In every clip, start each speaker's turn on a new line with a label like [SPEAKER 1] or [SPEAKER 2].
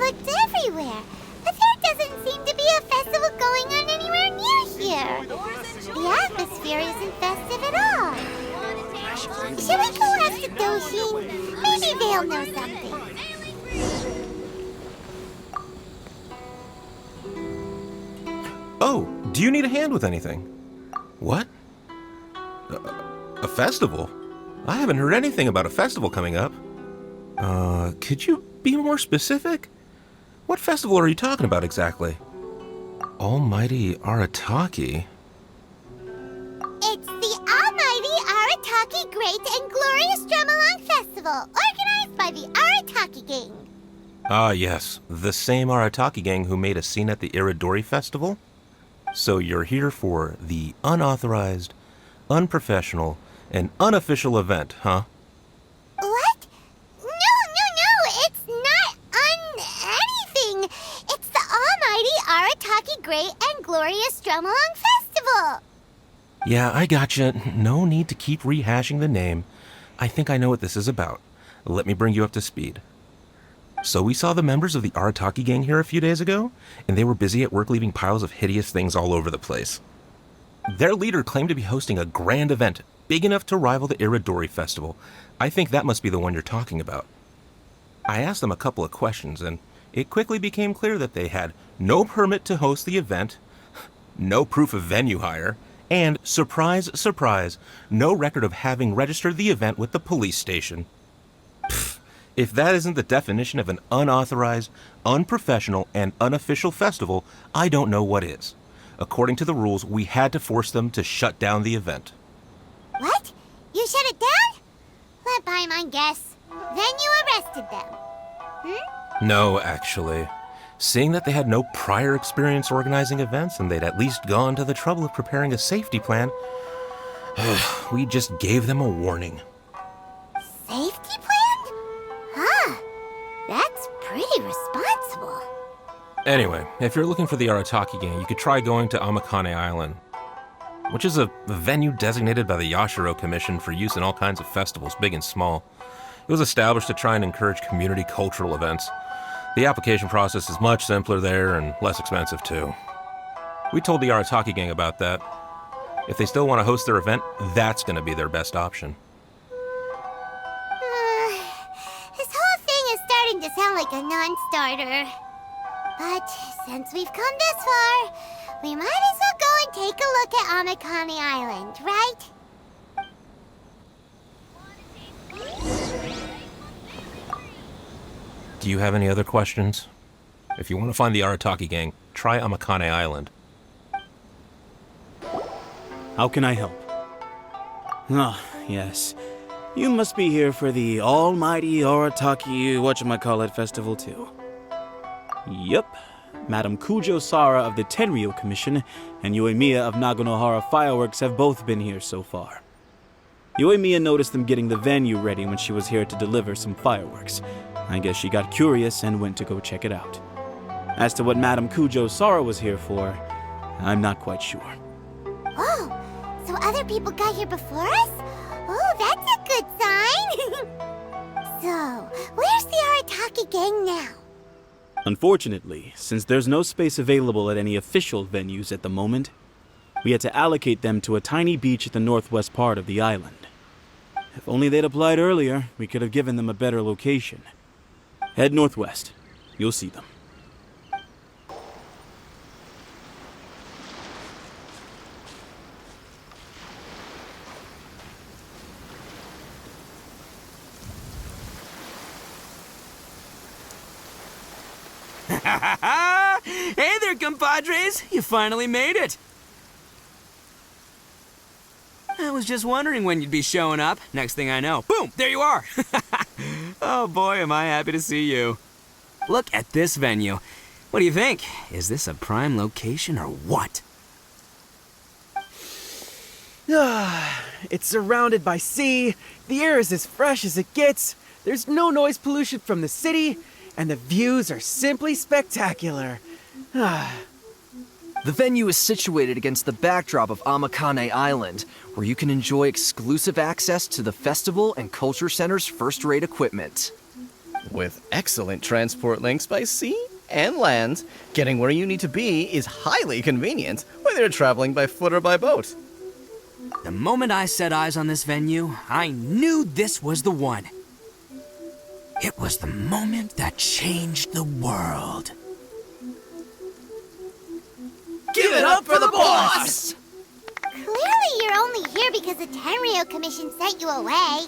[SPEAKER 1] looked everywhere, but there doesn't seem to be a festival going on anywhere near here. The atmosphere isn't festive at all. Should we go ask the Doshin? Maybe they'll know something.
[SPEAKER 2] Oh, do you need a hand with anything? What? A festival? I haven't heard anything about a festival coming up. Could you be more specific? What festival are you talking about exactly? Almighty Arataki?
[SPEAKER 1] It's the Almighty Arataki Great and Glorious Drumalong Festival, organized by the Arataki Gang.
[SPEAKER 2] Ah, yes. The same Arataki gang who made a scene at the Iridori Festival? So you're here for the unauthorized, unprofessional, and unofficial event, huh?
[SPEAKER 1] What? No, it's not anything. It's the Almighty Arataki Great and Glorious Drumalong Festival.
[SPEAKER 2] Yeah, I gotcha. No need to keep rehashing the name. I think I know what this is about. Let me bring you up to speed. So we saw the members of the Arataki gang here a few days ago, and they were busy at work leaving piles of hideous things all over the place. Their leader claimed to be hosting a grand event, big enough to rival the Iridori Festival. I think that must be the one you're talking about. I asked them a couple of questions, and it quickly became clear that they had no permit to host the event, no proof of venue hire, and, surprise, surprise, no record of having registered the event with the police station. If that isn't the definition of an unauthorized, unprofessional, and unofficial festival, I don't know what is. According to the rules, we had to force them to shut down the event.
[SPEAKER 1] What? You shut it down? Let Paimon guess. Then you arrested them.
[SPEAKER 2] No, actually. Seeing that they had no prior experience organizing events and they'd at least gone to the trouble of preparing a safety plan, we just gave them a warning.
[SPEAKER 1] Safety plan? Huh. That's pretty responsible.
[SPEAKER 2] Anyway, if you're looking for the Arataki gang, you could try going to Amakane Island, which is a venue designated by the Yashiro Commission for use in all kinds of festivals, big and small. It was established to try and encourage community cultural events. The application process is much simpler there and less expensive too. We told the Arataki gang about that. If they still want to host their event, that's going to be their best option.
[SPEAKER 1] This whole thing is starting to sound like a non-starter. But since we've come this far, we might as well go and take a look at Amakane Island, right?
[SPEAKER 2] Do you have any other questions? If you want to find the Arataki gang, try Amakane Island.
[SPEAKER 3] How can I help? Ah, yes. You must be here for the Almighty Arataki whatchamacallit festival too. Yep. Madam Kujo Sara of the Tenryo Commission and Yoimiya of Naganohara Fireworks have both been here so far. Yoimiya noticed them getting the venue ready when she was here to deliver some fireworks. I guess she got curious and went to go check it out. As to what Madam Kujo Sara was here for, I'm not quite sure.
[SPEAKER 1] Oh, so other people got here before us? Oh, that's a good sign. So, where's the Arataki gang now?
[SPEAKER 3] Unfortunately, since there's no space available at any official venues at the moment, we had to allocate them to a tiny beach at the northwest part of the island. If only they'd applied earlier, we could have given them a better location. Head northwest. You'll see them.
[SPEAKER 4] Hey there, compadres! You finally made it! I was just wondering when you'd be showing up. Next thing I know, boom, there you are! Oh boy, am I happy to see you. Look at this venue. What do you think? Is this a prime location or what?
[SPEAKER 5] It's surrounded by sea, the air is as fresh as it gets, there's no noise pollution from the city, and the views are simply spectacular.
[SPEAKER 6] The venue is situated against the backdrop of Amakane Island, where you can enjoy exclusive access to the festival and culture center's first-rate equipment.
[SPEAKER 7] With excellent transport links by sea and land, getting where you need to be is highly convenient, whether you're traveling by foot or by boat.
[SPEAKER 4] The moment I set eyes on this venue, I knew this was the one. It was the moment that changed the world.
[SPEAKER 7] Give it up for the boss!
[SPEAKER 1] Clearly you're only here because the Tenryo Commission sent you away.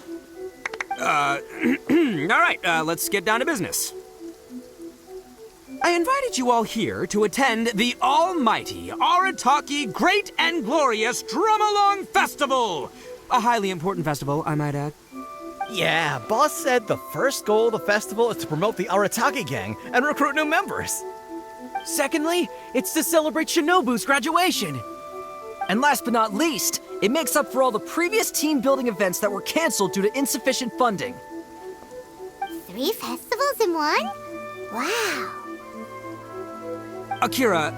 [SPEAKER 4] All right, let's get down to business. I invited you all here to attend the almighty Arataki Great and Glorious Drumalong Festival! A highly important festival, I might add.
[SPEAKER 7] Yeah, boss said the first goal of the festival is to promote the Arataki gang and recruit new members.
[SPEAKER 5] Secondly, it's to celebrate Shinobu's graduation.
[SPEAKER 6] And last but not least, it makes up for all the previous team-building events that were canceled due to insufficient funding.
[SPEAKER 1] 3 festivals in one? Wow.
[SPEAKER 4] Akira,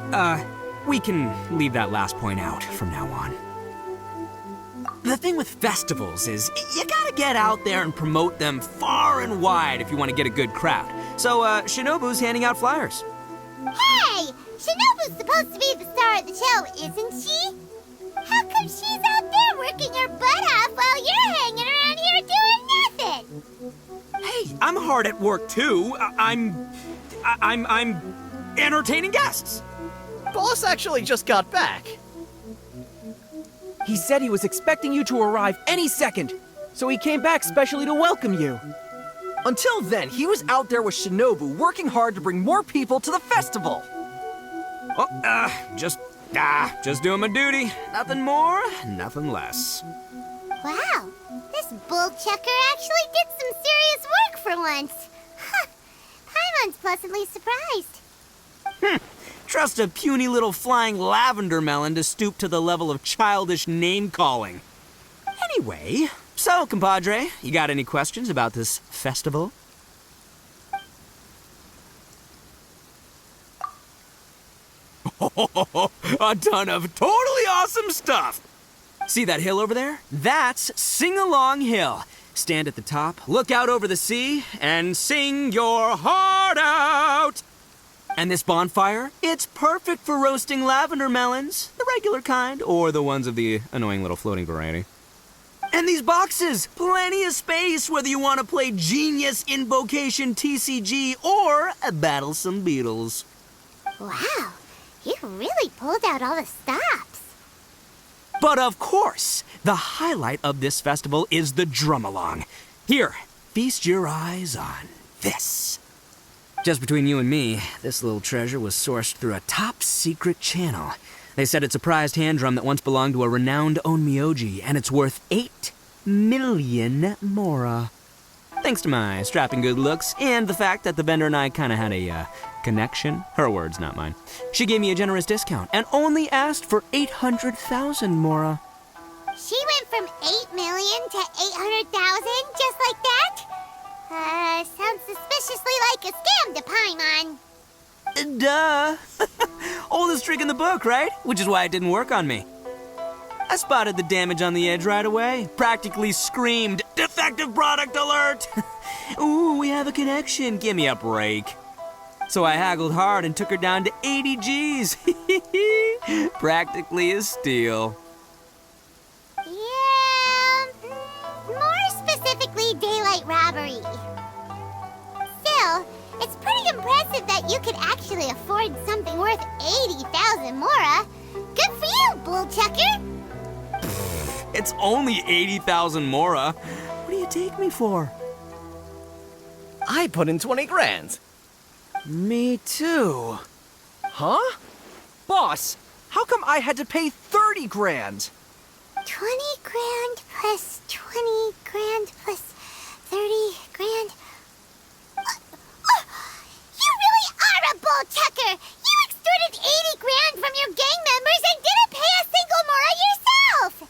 [SPEAKER 4] we can leave that last point out from now on. The thing with festivals is, you gotta get out there and promote them far and wide if you want to get a good crowd. So, Shinobu's handing out flyers.
[SPEAKER 1] Hey! Shinobu's supposed to be the star of the show, isn't she? How come she's out there working her butt off while you're hanging around here doing nothing?
[SPEAKER 4] Hey, I'm hard at work too. I'm entertaining guests.
[SPEAKER 7] Boss actually just got back.
[SPEAKER 5] He said he was expecting you to arrive any second, so he came back specially to welcome you.
[SPEAKER 6] Until then, he was out there with Shinobu working hard to bring more people to the festival.
[SPEAKER 4] Oh, just doing my duty. Nothing more, nothing less.
[SPEAKER 1] Wow, this bull chucker actually did some serious work for once. Huh, Paimon's pleasantly surprised.
[SPEAKER 4] Trust a puny little flying lavender melon to stoop to the level of childish name-calling. Anyway, so, compadre, you got any questions about this festival? A ton of totally awesome stuff! See that hill over there? That's Sing-Along Hill. Stand at the top, look out over the sea, and sing your heart out! And this bonfire? It's perfect for roasting lavender melons, the regular kind, or the ones of the annoying little floating variety. And these boxes! Plenty of space whether you want to play Genius Invocation TCG or battle some beetles.
[SPEAKER 1] Wow, you really pulled out all the stops.
[SPEAKER 4] But of course, the highlight of this festival is the Drumalong. Here, feast your eyes on this. Just between you and me, this little treasure was sourced through a top-secret channel. They said it's a prized hand drum that once belonged to a renowned onmyoji, and it's worth 8 million mora. Thanks to my strapping good looks and the fact that the vendor and I kind of had a connection. Her words, not mine. She gave me a generous discount and only asked for 800,000 mora.
[SPEAKER 1] She went from 8 million to 800,000 just like that? Sounds suspiciously like a scam to Paimon.
[SPEAKER 4] Duh. Oldest trick in the book, right? Which is why it didn't work on me. I spotted the damage on the edge right away. Practically screamed, "Defective product alert!" Ooh, we have a connection. Give me a break. So I haggled hard and took her down to 80 G's. Practically a steal.
[SPEAKER 1] Yeah, more specifically daylight robbery. Still, it's pretty impressive that you could actually afford something worth 80,000 mora. Good for you, bull chucker.
[SPEAKER 4] It's only 80,000 mora. What do you take me for?
[SPEAKER 7] I put in 20 grand.
[SPEAKER 5] Me too.
[SPEAKER 6] Huh? Boss, how come I had to pay 30 grand?
[SPEAKER 1] 20 grand plus 20 grand plus 30 grand. You really are a bull chucker! You extorted 80 grand from your gang members and didn't pay a single mora yourself!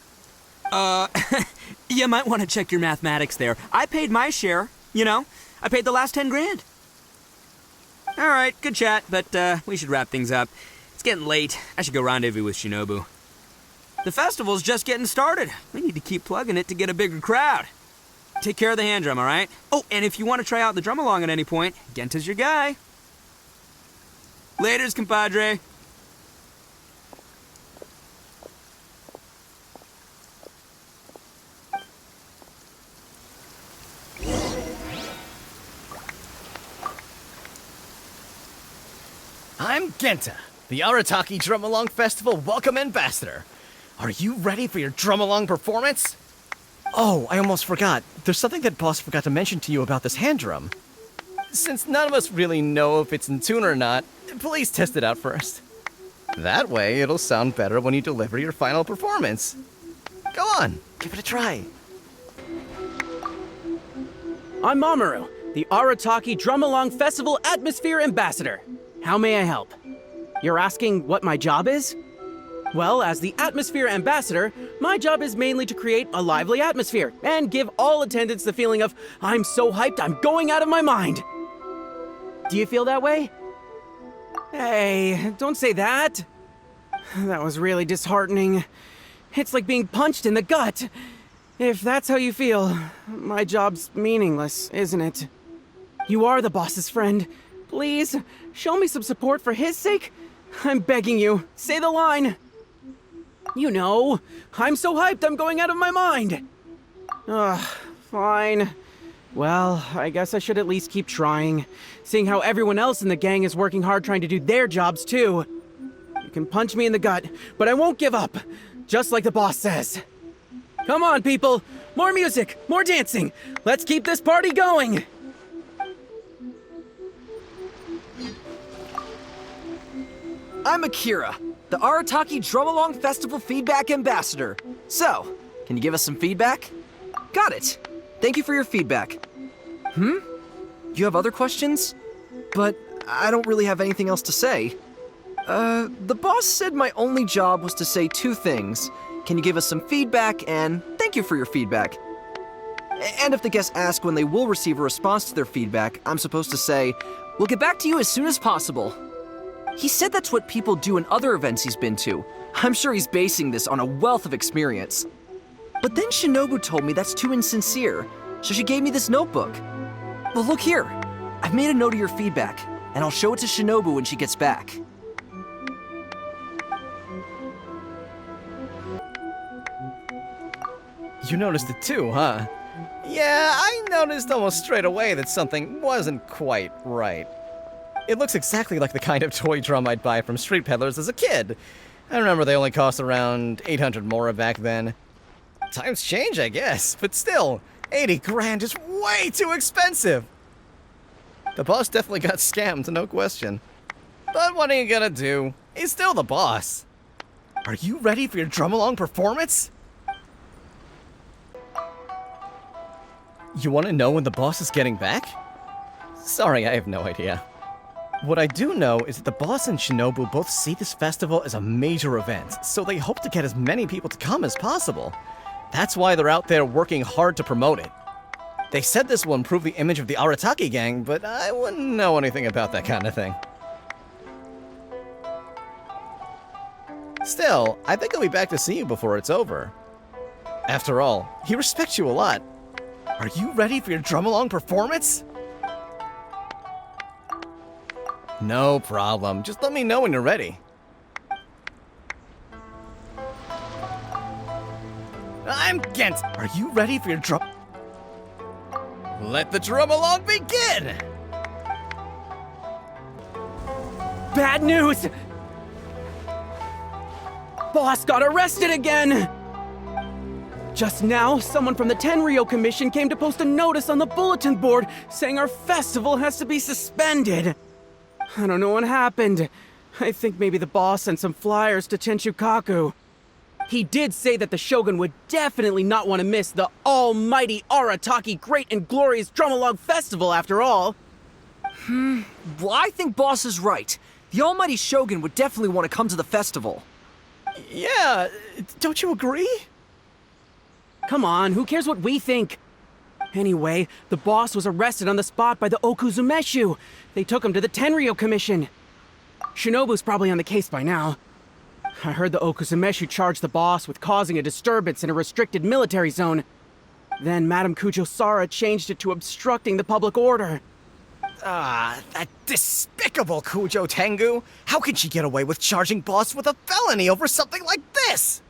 [SPEAKER 4] You might want to check your mathematics there. I paid my share, you know. I paid the last 10 grand. All right, good chat, but we should wrap things up. It's getting late. I should go rendezvous with Shinobu. The festival's just getting started. We need to keep plugging it to get a bigger crowd. take care of the hand drum, all right? Oh, and if you want to try out the Drumalong at any point, Genta's your guy. Laters, compadre.
[SPEAKER 7] I'm Genta, the Arataki Drumalong Festival Welcome Ambassador. Are you ready for your Drumalong performance? Oh, I almost forgot. There's something that Boss forgot to mention to you about this hand drum. Since none of us really know if it's in tune or not, please test it out first. That way, it'll sound better when you deliver your final performance. Go on, give it a try.
[SPEAKER 5] I'm Mamoru, the Arataki Drumalong Festival Atmosphere Ambassador. How may I help? You're asking what my job is? Well, as the Atmosphere Ambassador, my job is mainly to create a lively atmosphere and give all attendants the feeling of, I'm so hyped, I'm going out of my mind. Do you feel that way? Hey, don't say that. That was really disheartening. It's like being punched in the gut. If that's how you feel, my job's meaningless, isn't it? You are the boss's friend. Please, show me some support for his sake. I'm begging you, say the line. You know, I'm so hyped I'm going out of my mind. Ugh, fine. Well, I guess I should at least keep trying, seeing how everyone else in the gang is working hard trying to do their jobs too. You can punch me in the gut, but I won't give up, just like the boss says. Come on, people! More music, more dancing! Let's keep this party going!
[SPEAKER 6] I'm Akira, the Arataki Drumalong Festival Feedback Ambassador. So, can you give us some feedback? Got it. Thank you for your feedback. You have other questions? But I don't really have anything else to say. The boss said my only job was to say two things. Can you give us some feedback, and thank you for your feedback. And if the guests ask when they will receive a response to their feedback, I'm supposed to say, we'll get back to you as soon as possible. He said that's what people do in other events he's been to. I'm sure he's basing this on a wealth of experience. But then Shinobu told me that's too insincere, so she gave me this notebook. Well, look here. I've made a note of your feedback, and I'll show it to Shinobu when she gets back.
[SPEAKER 7] You noticed it too, huh? Yeah, I noticed almost straight away that something wasn't quite right. It looks exactly like the kind of toy drum I'd buy from street peddlers as a kid. I remember they only cost around 800 mora back then. Times change, I guess, but still, 80 grand is way too expensive. The boss definitely got scammed, no question. But what are you gonna do? He's still the boss. Are you ready for your Drumalong performance? You want to know when the boss is getting back? Sorry, I have no idea. What I do know is that the boss and Shinobu both see this festival as a major event, so they hope to get as many people to come as possible. That's why they're out there working hard to promote it. They said this will improve the image of the Arataki gang, but I wouldn't know anything about that kind of thing. Still, I think I'll be back to see you before it's over. After all, he respects you a lot. Are you ready for your Drumalong performance? No problem. Just let me know when you're ready. I'm Gent. Are you ready for your drum? Let the Drumalong begin!
[SPEAKER 5] Bad news! Boss got arrested again! Just now, someone from the Tenryo Commission came to post a notice on the bulletin board saying our festival has to be suspended. I don't know what happened. I think maybe the boss sent some flyers to Tenshukaku. He did say that the Shogun would definitely not want to miss the almighty Arataki Great and Glorious Drumalong Festival after all.
[SPEAKER 6] Well, I think boss is right. The almighty Shogun would definitely want to come to the festival.
[SPEAKER 7] Yeah, don't you agree?
[SPEAKER 5] Come on, who cares what we think? Anyway, the boss was arrested on the spot by the Okuzumeshu. They took him to the Tenryo Commission. Shinobu's probably on the case by now. I heard the Okuzumeshu charged the boss with causing a disturbance in a restricted military zone. Then Madame Kujo-Sara changed it to obstructing the public order.
[SPEAKER 7] Ah, that despicable Kujo Tengu! How can she get away with charging Boss with a felony over something like this?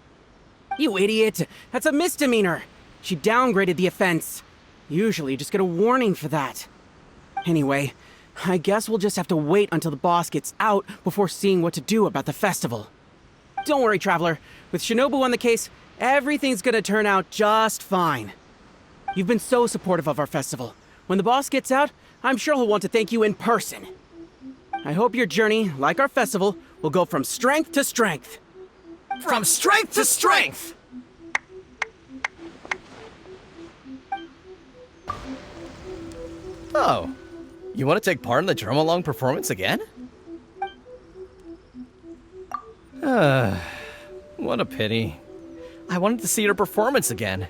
[SPEAKER 5] You idiot! That's a misdemeanor! She downgraded the offense. Usually you just get a warning for that. Anyway, I guess we'll just have to wait until the boss gets out before seeing what to do about the festival. Don't worry, Traveler. With Shinobu on the case, everything's gonna turn out just fine. You've been so supportive of our festival. When the boss gets out, I'm sure he'll want to thank you in person. I hope your journey, like our festival, will go from strength to strength.
[SPEAKER 7] From strength to strength! Oh, you want to take part in the Drumalong performance again? What a pity. I wanted to see her performance again.